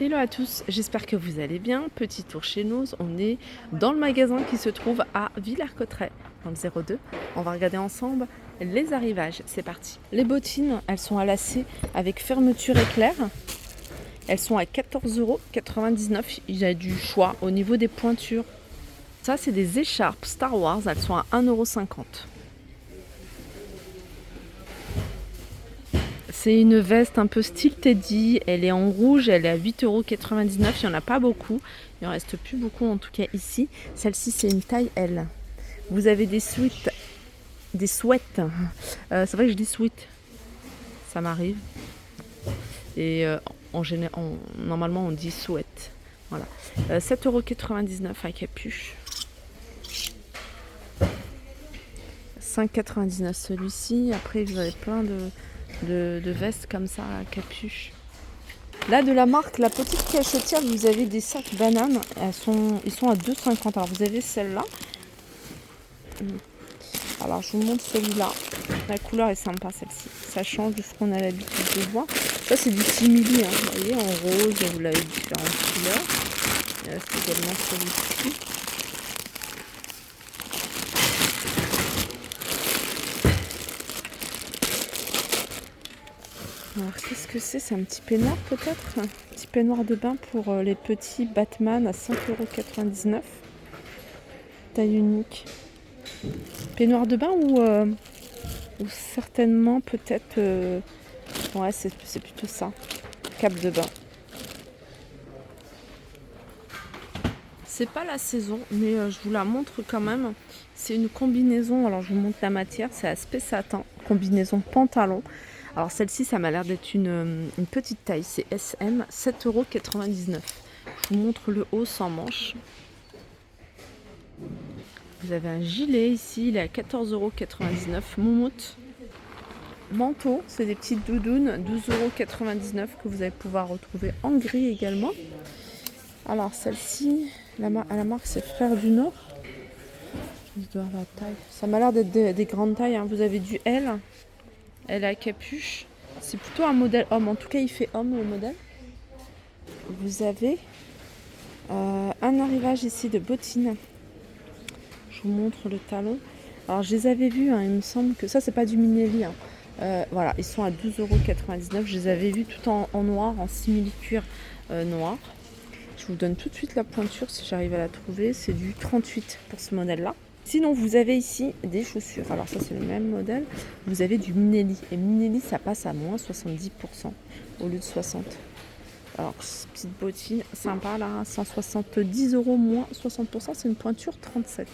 Hello à tous, j'espère que vous allez bien. Petit tour chez nous, on est dans le magasin qui se trouve à Villers-Cotterêts, dans le 02. On va regarder ensemble les arrivages, c'est parti. Les bottines, elles sont à lacets avec fermeture éclair. Elles sont à 14,99 €. Il y a du choix au niveau des pointures. Ça, c'est des écharpes Star Wars, elles sont à 1,50 €. C'est une veste un peu style Teddy, elle est en rouge, elle est à 8,99 €, il n'y en a pas beaucoup, il ne reste plus beaucoup en tout cas ici. Celle-ci c'est une taille L. Vous avez des sweats, c'est vrai que je dis sweat, ça m'arrive. Et normalement on dit sweat. Voilà. 7,99 € à capuche. 5,99 € celui-ci. Après vous avez plein de vestes comme ça à capuche. Là, de la marque La Petite Cachetière, vous avez des sacs bananes. Ils sont à 2,50 €. Alors, vous avez celle-là. Alors, je vous montre celui-là. La couleur est sympa, celle-ci. Ça change de ce qu'on a l'habitude de voir. Ça, c'est du simili. Hein. Vous voyez, en rose, vous l'avez différentes couleurs. C'est également celui-ci. Alors, qu'est-ce que c'est? C'est un petit peignoir, peut-être? Un petit peignoir de bain pour les petits Batman à 5,99 €. Taille unique. Peignoir de bain ou certainement peut-être... ouais, c'est plutôt ça. Cape de bain. C'est pas la saison, mais je vous la montre quand même. C'est une combinaison, alors je vous montre la matière, c'est aspect satin, combinaison pantalon. Alors celle-ci, ça m'a l'air d'être une petite taille, c'est SM, 7,99 €. Je vous montre le haut sans manche. Vous avez un gilet ici, il est à 14,99 €, moumoute. Manteau, c'est des petites doudounes, 12,99 € que vous allez pouvoir retrouver en gris également. Alors celle-ci, la marque c'est Frères du Nord. Je dois avoir la taille. Ça m'a l'air d'être des grandes tailles. Hein. Vous avez du L, L à capuche. C'est plutôt un modèle homme. En tout cas, il fait homme le modèle. Vous avez un arrivage ici de bottines. Je vous montre le talon. Alors je les avais vus. Hein. Il me semble que ça c'est pas du Minelli. Hein. Voilà, ils sont à 12,99 €. Je les avais vus tout en noir, en simili-cuir noir. Je vous donne tout de suite la pointure si j'arrive à la trouver. C'est du 38 pour ce modèle-là. Sinon, vous avez ici des chaussures. Alors ça, c'est le même modèle. Vous avez du Minelli. Et Minelli, ça passe à moins 70% au lieu de 60. Alors, petite bottine sympa là, 170 € moins 60%. C'est une pointure 37.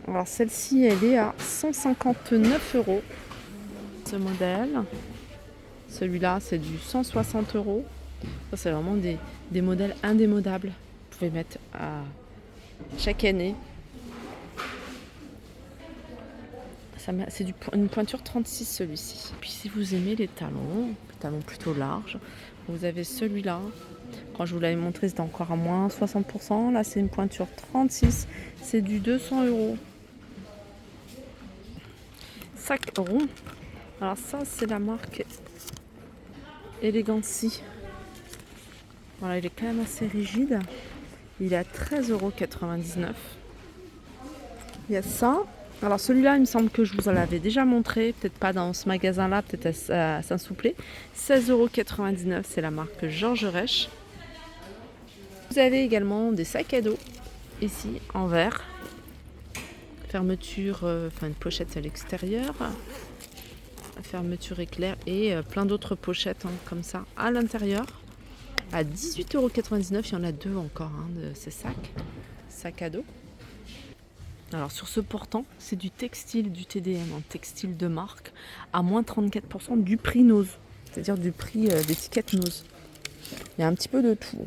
Alors celle-ci, elle est à 159 €. Ce modèle. Celui-là, c'est du 160 €. Ça, c'est vraiment des modèles indémodables. Vous pouvez mettre à chaque année. C'est une pointure 36 celui-ci. Puis si vous aimez les talons plutôt larges, vous avez celui-là. Quand je vous l'avais montré, c'était encore à moins 60%. Là, c'est une pointure 36. C'est du 200 €. Sac rond. Alors ça, c'est la marque Elegancy. Voilà, il est quand même assez rigide. Il est à 13,99 €. Il y a ça. Alors celui-là, il me semble que je vous en avais déjà montré. Peut-être pas dans ce magasin-là, peut-être à Saint-Souplé. 16,99 €, c'est la marque Georges Rech. Vous avez également des sacs à dos, ici, en verre. Fermeture, une pochette à l'extérieur. Fermeture éclair et plein d'autres pochettes hein, comme ça à l'intérieur. À 18,99 €, il y en a deux encore hein, de ces sacs à dos. Alors sur ce portant, c'est du textile, du TDM, un textile de marque, à moins 34% du prix Nose, c'est-à-dire du prix d'étiquette Nose. Il y a un petit peu de tout.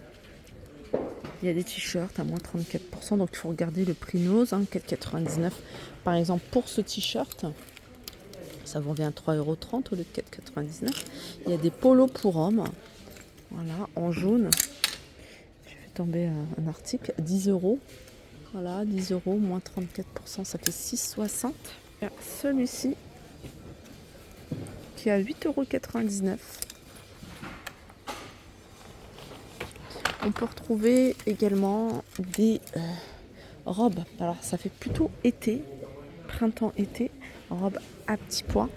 Il y a des t-shirts à moins 34%, donc il faut regarder le prix Nose, hein, 4,99 € par exemple pour ce t-shirt. Ça vous revient à 3,30 € au lieu de 4,99 €. Il y a des polos pour hommes, voilà, en jaune. Je fais tomber un article, 10 €. Voilà, 10 €, moins 34%, ça fait 6,60 €. Celui-ci, qui est à 8,99 €. On peut retrouver également des robes. Alors ça fait plutôt été, printemps-été. Robe à petits pois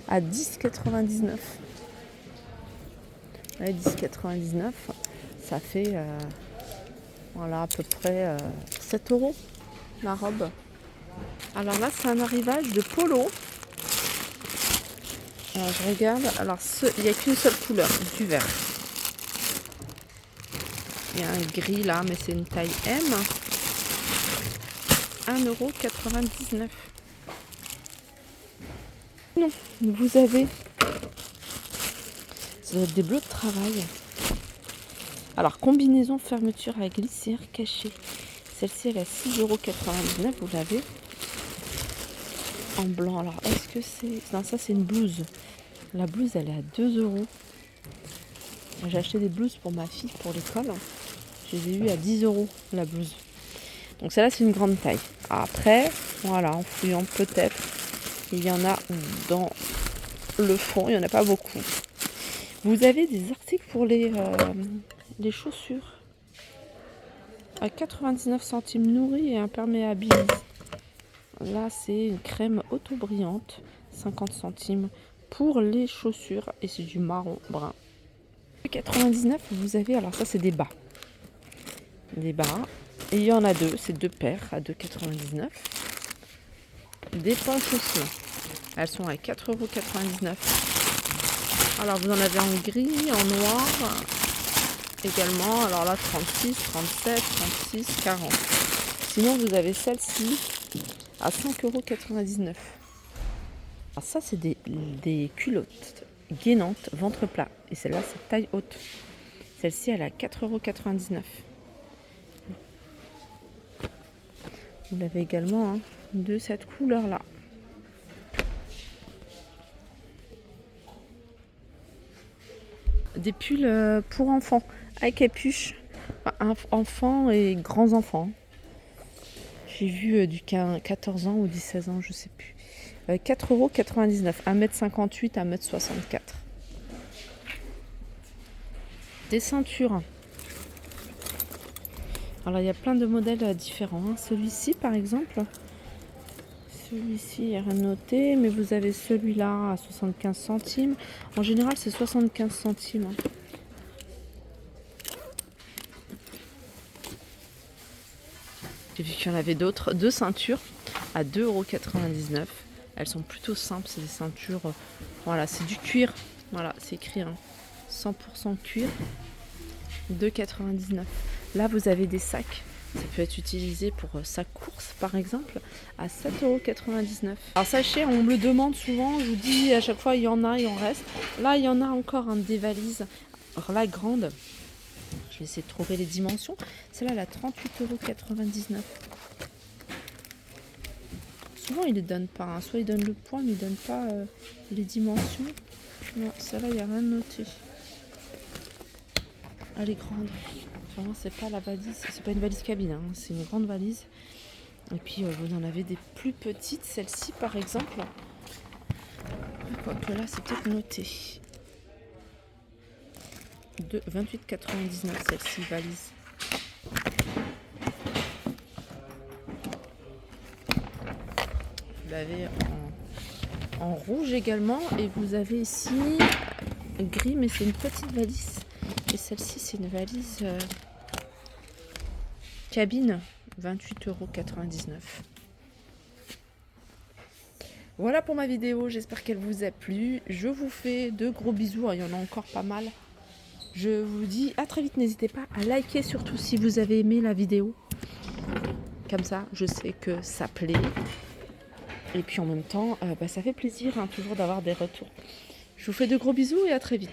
à 10,99 €. Ouais, 10,99 €. Ça fait voilà, à peu près 7 € la robe. Alors là, c'est un arrivage de polo. Alors, je regarde. Alors, il n'y a qu'une seule couleur, du vert. Il y a un gris là, mais c'est une taille M. 1,99 €. Non, vous avez... Ça doit être des bleus de travail. Alors, combinaison fermeture à glissière cachée. Celle-ci, elle est à 6,99 €. Vous l'avez en blanc. Alors, est-ce que c'est... Non, ça, c'est une blouse. La blouse, elle est à 2 €. J'ai acheté des blouses pour ma fille, pour l'école. Je les ai eues à 10 € la blouse. Donc, celle-là, c'est une grande taille. Après, voilà, en fouillant peut-être, il y en a dans le fond. Il n'y en a pas beaucoup. Vous avez des articles pour les chaussures. À 99 centimes, nourri et imperméabilise. Là, c'est une crème auto-brillante, 50 centimes pour les chaussures et c'est du marron brun. 99, vous avez, alors ça c'est des bas. Des bas. Et il y en a deux, c'est deux paires à 2,99 €. Des pants chaussures. Elles sont à 4,99 €. Alors vous en avez en gris, en noir également. Alors là 36, 37, 36, 40. Sinon vous avez celle-ci à 5,99 €. Alors ça c'est des culottes gainantes, ventre plat. Et celle-là c'est taille haute. Celle-ci elle est à 4,99 €. Vous l'avez également de cette couleur-là. Des pulls pour enfants avec capuche. Enfin, enfants et grands enfants. J'ai vu du 14 ans ou 16 ans, je sais plus. 4,99 €, 1,58 m, 1,64 m. Des ceintures. Alors il y a plein de modèles différents. Celui-ci par exemple. Celui-ci, il n'y a rien noté, mais vous avez celui-là à 75 centimes. En général, c'est 75 centimes. J'ai vu qu'il y en avait d'autres. Deux ceintures à 2,99 €. Elles sont plutôt simples, c'est des ceintures. Voilà, c'est du cuir. Voilà, c'est écrit 100% cuir. 2,99 €. Là, vous avez des sacs. Ça peut être utilisé pour sa course, par exemple, à 7,99 €. Alors sachez, on me le demande souvent, je vous dis à chaque fois, il y en a, il en reste. Là, il y en a encore des valises. Alors la grande, je vais essayer de trouver les dimensions. Celle-là, elle a 38,99 €. Souvent, ils ne les donnent pas. Soit ils donnent le poids, mais ils ne donnent pas les dimensions. Non, celle-là, il n'y a rien noté. Elle est grande. Vraiment, c'est pas la valise, c'est pas une valise cabine, c'est une grande valise. Et puis vous en avez des plus petites, celle-ci par exemple. Quoique là, c'est peut-être noté. De 28,99 €, celle-ci, valise. Vous l'avez en rouge également. Et vous avez ici gris, mais c'est une petite valise. Et celle-ci, c'est une valise cabine, 28,99 €. Voilà pour ma vidéo, j'espère qu'elle vous a plu. Je vous fais de gros bisous, il y en a encore pas mal. Je vous dis à très vite, n'hésitez pas à liker, surtout si vous avez aimé la vidéo. Comme ça, je sais que ça plaît. Et puis en même temps, ça fait plaisir toujours d'avoir des retours. Je vous fais de gros bisous et à très vite.